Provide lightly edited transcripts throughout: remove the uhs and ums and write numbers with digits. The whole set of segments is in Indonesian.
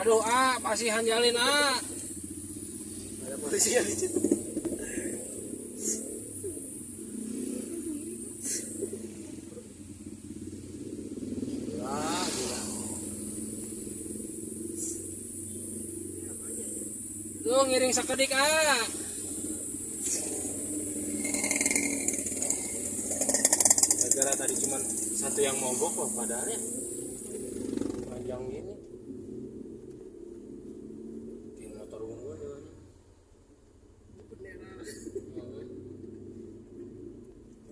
Aduh, pasihan jalin, Ada polisi yang di situ. Gila. Lu ngiring sakedik, Gara tadi cuma satu yang mogok loh padahal ya. Panjang gini. Di motor ungu doang. Bendera.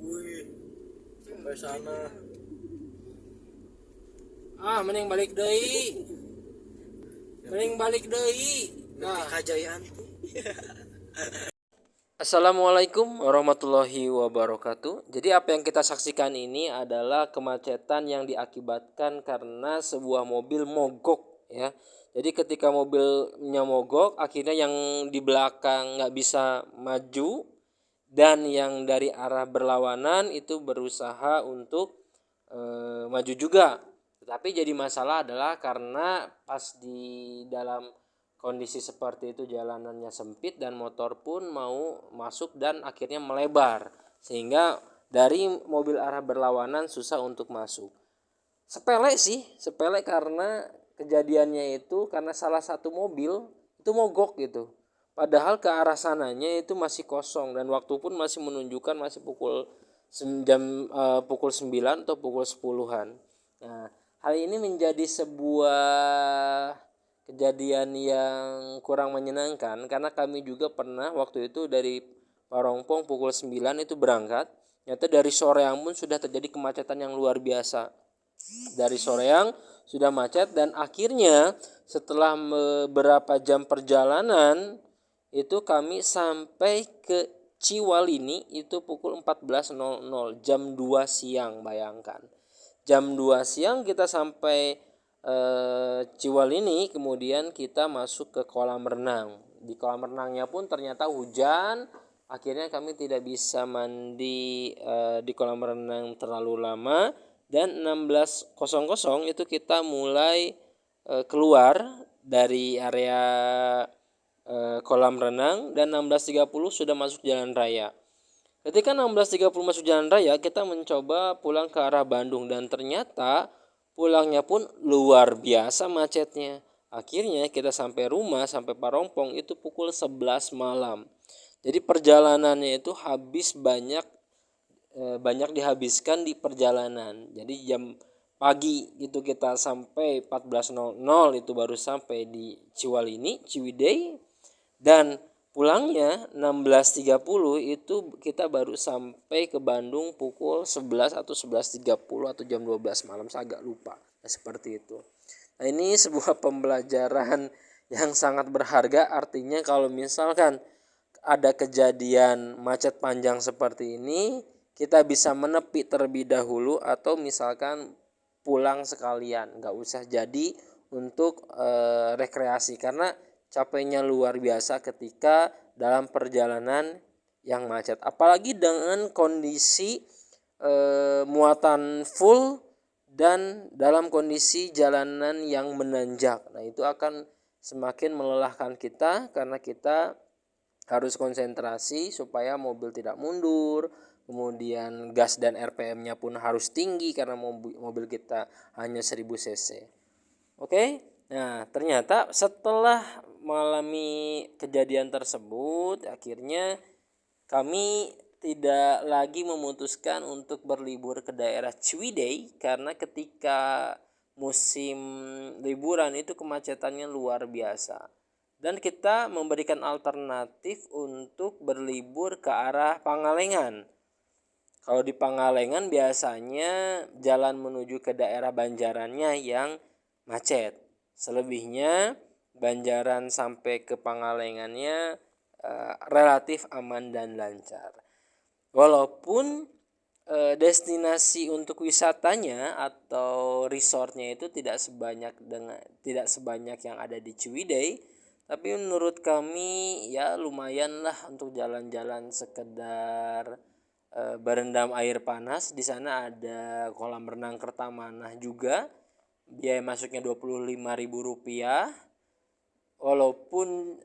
Wih. Sampai sana. Mending balik deui. Mending balik deui. Nah, Kajayaan. Assalamualaikum warahmatullahi wabarakatuh. Jadi apa yang kita saksikan ini adalah kemacetan yang diakibatkan karena sebuah mobil mogok ya. Jadi ketika mobilnya mogok, akhirnya yang di belakang nggak bisa maju dan yang dari arah berlawanan itu berusaha untuk maju juga. Tetapi jadi masalah adalah karena pas di dalam kondisi seperti itu jalanannya sempit dan motor pun mau masuk dan akhirnya melebar sehingga dari mobil arah berlawanan susah untuk masuk. Sepele sih, sepele karena kejadiannya itu karena salah satu mobil itu mogok gitu. Padahal ke arah sananya itu masih kosong dan waktu pun masih menunjukkan masih pukul 9 atau pukul 10-an. Nah, hal ini menjadi sebuah kejadian yang kurang menyenangkan karena kami juga pernah waktu itu dari Parongpong pukul 9 itu berangkat. Ternyata dari Soreang pun sudah terjadi kemacetan yang luar biasa. Dari Soreang sudah macet dan akhirnya setelah beberapa jam perjalanan itu kami sampai ke Ciwalini itu pukul 14.00 jam 2 siang, bayangkan. Jam 2 siang kita sampai Ciwalini, kemudian kita masuk ke kolam renang. Di kolam renangnya pun ternyata hujan, akhirnya kami tidak bisa mandi di kolam renang terlalu lama dan 16.00 itu kita mulai keluar dari area kolam renang dan 16.30 sudah masuk jalan raya. Ketika 16.30 masuk jalan raya, kita mencoba pulang ke arah Bandung dan ternyata pulangnya pun luar biasa macetnya. Akhirnya kita sampai rumah, sampai Parongpong itu pukul 11 malam. Jadi perjalanannya itu banyak dihabiskan di perjalanan. Jadi jam pagi itu kita sampai 14.00 itu baru sampai di Ciwalini, Ciwidey, dan pulangnya 16.30 itu kita baru sampai ke Bandung pukul 11 atau 11.30 atau jam 12 malam, saya agak lupa. Nah, seperti itu. Nah, ini sebuah pembelajaran yang sangat berharga, artinya kalau misalkan ada kejadian macet panjang seperti ini, kita bisa menepi terlebih dahulu atau misalkan pulang sekalian, nggak usah jadi untuk rekreasi karena capeknya luar biasa ketika dalam perjalanan yang macet. Apalagi dengan kondisi muatan full dan dalam kondisi jalanan yang menanjak. Nah, itu akan semakin melelahkan kita karena kita harus konsentrasi supaya mobil tidak mundur. Kemudian gas dan RPM-nya pun harus tinggi karena mobil kita hanya 1000 cc. Oke. Nah, ternyata setelah mengalami kejadian tersebut, akhirnya kami tidak lagi memutuskan untuk berlibur ke daerah Ciwidey karena ketika musim liburan itu kemacetannya luar biasa. Dan kita memberikan alternatif untuk berlibur ke arah Pangalengan. Kalau di Pangalengan biasanya jalan menuju ke daerah Banjarannya yang macet. Selebihnya Banjaran sampai ke Pangalengannya relatif aman dan lancar. Walaupun destinasi untuk wisatanya atau resortnya itu tidak sebanyak yang ada di Ciwidey, tapi menurut kami ya lumayan lah untuk jalan-jalan sekedar berendam air panas. Di sana ada kolam renang Kertamanah juga. Biaya masuknya Rp25.000. walaupun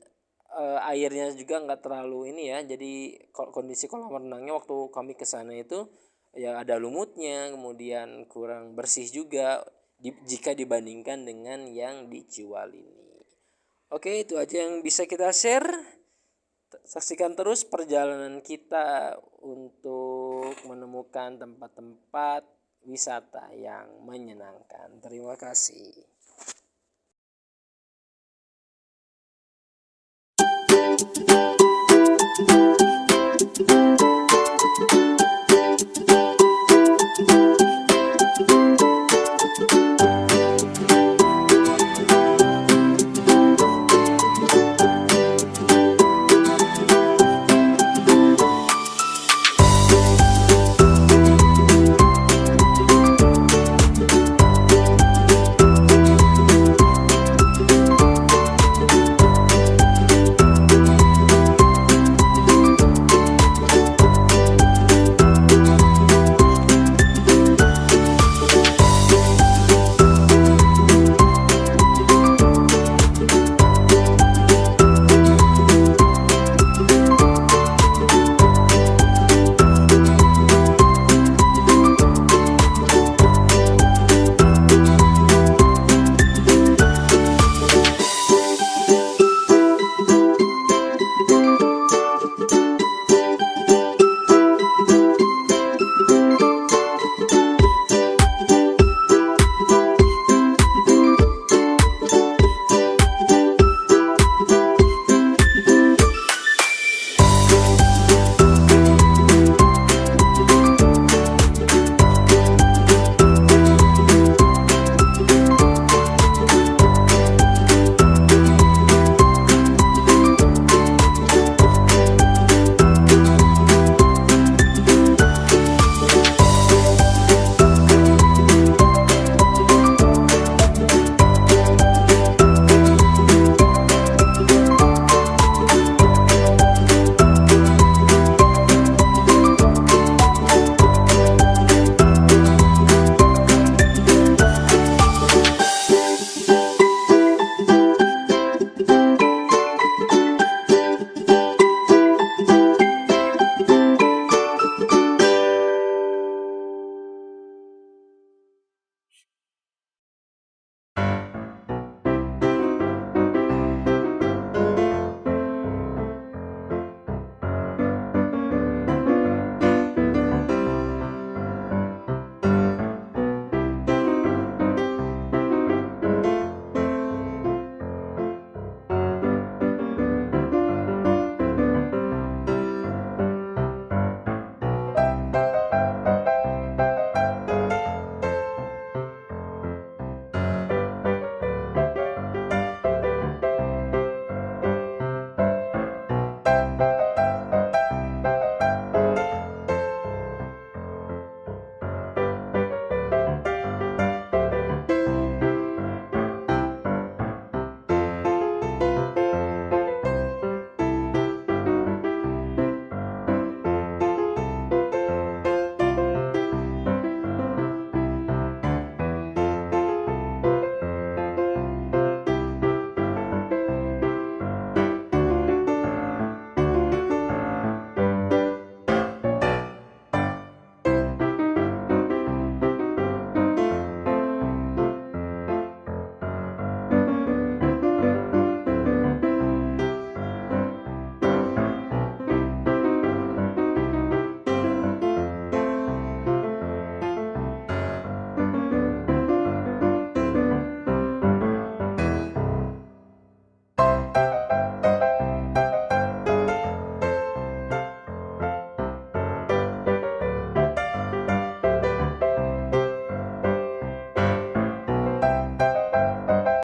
airnya juga nggak terlalu ini ya, jadi kondisi kolam renangnya waktu kami ke sana itu ya ada lumutnya, kemudian kurang bersih juga jika dibandingkan dengan yang di Ciwal ini. Oke, itu aja yang bisa kita share. Saksikan terus perjalanan kita untuk menemukan tempat-tempat wisata yang menyenangkan. Terima kasih.